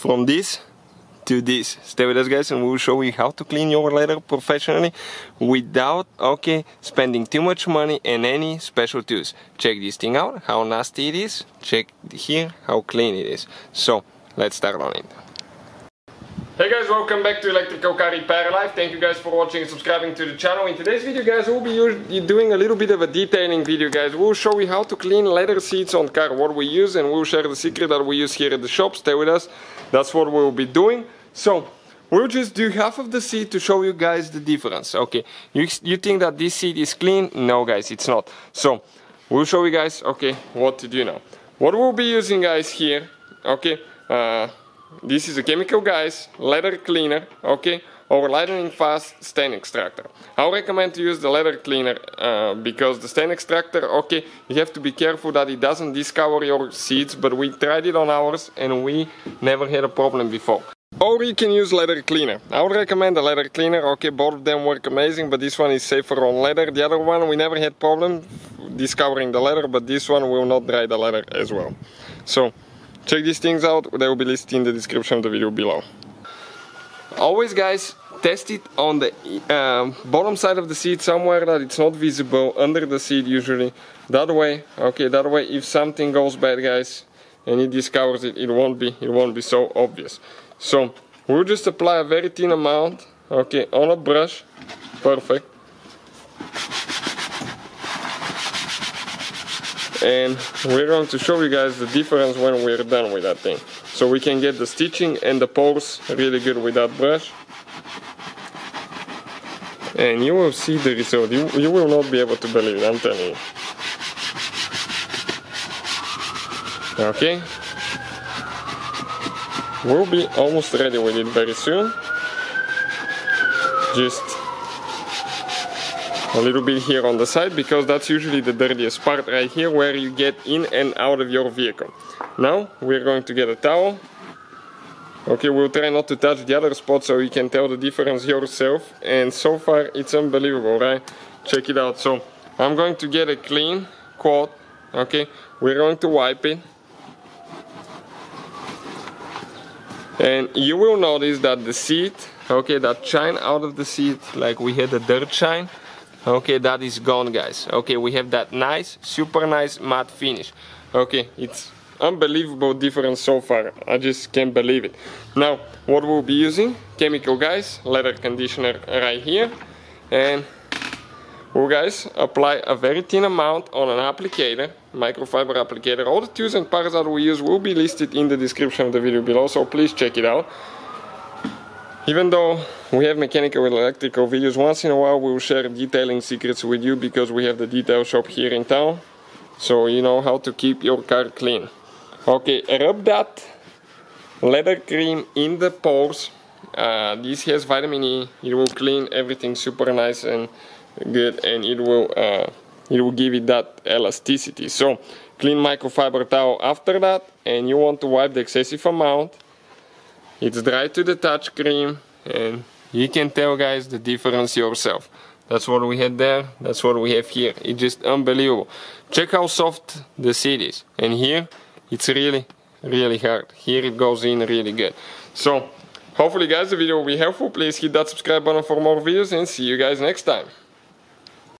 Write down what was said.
from this to this. Stay with us, guys, and we'll show you how to clean your leather professionally without spending too much money and any special tools. Check this thing out, how nasty it is. Check here how clean it is. So let's start on it. Hey guys, welcome back to Electrical Car Repair Life. Thank you guys for watching and subscribing to the channel. In today's video, guys, we'll be doing a little bit of a detailing video, guys. We'll show you how to clean leather seats on car, what we use, and we'll share the secret that we use here at the shop. Stay with us. That's what we'll be doing. So we'll just do half of the seat to show you guys the difference. Okay, you think that this seat is clean? No, guys, it's not. So we'll show you guys, okay, what to do now. What we'll be using, guys, here, okay, this is a chemical, guys, leather cleaner, okay, or lightning fast stain extractor. I'll recommend to use the leather cleaner because the stain extractor, okay, you have to be careful that it doesn't discolor your seats, but we tried it on ours and we never had a problem before. Or you can use leather cleaner. I would recommend the leather cleaner, okay, both of them work amazing, but this one is safer on leather. The other one, we never had problem discovering the leather, but this one will not dry the leather as well. So check these things out, they will be listed in the description of the video below. Always, guys, test it on the bottom side of the seat, somewhere that it's not visible, under the seat usually. That way, okay, that way if something goes bad, guys, and it discovers it, it won't be so obvious. So we'll just apply a very thin amount, okay, on a brush. Perfect. And we're going to show you guys the difference when we're done with that thing. So we can get the stitching and the pores really good with that brush. And you will see the result. You will not be able to believe it, I'm telling you. Okay. We'll be almost ready with it very soon. Just a little bit here on the side, because that's usually the dirtiest part right here, where you get in and out of your vehicle. Now we're going to get a towel. Okay, we'll try not to touch the other spot so you can tell the difference yourself. And so far it's unbelievable, right? Check it out. So I'm going to get a clean cloth. Okay, we're going to wipe it. And you will notice that the seat, okay, that shine out of the seat, like we had a dirt shine, okay, that is gone, guys. Okay, we have that nice, super nice matte finish. Okay, it's unbelievable difference so far. I just can't believe it. Now, what we'll be using, chemical, guys, leather conditioner right here. And we'll, guys, apply a very thin amount on an applicator, microfiber applicator. All the tools and parts that we use will be listed in the description of the video below, so please check it out. Even though we have mechanical and electrical videos, once in a while we will share detailing secrets with you, because we have the detail shop here in town, so you know how to keep your car clean. Okay, rub that leather cream in the pores. This has vitamin E. It will clean everything super nice and good, and it will give it that elasticity. So clean microfiber towel after that, and you want to wipe the excessive amount. It's dry to the touch cream, and you can tell, guys, the difference yourself. That's what we had there, that's what we have here. It's just unbelievable. Check how soft the seat is, and here it's really hard. Here it goes in really good. So hopefully, guys, the video will be helpful. Please hit that subscribe button for more videos, and see you guys next time.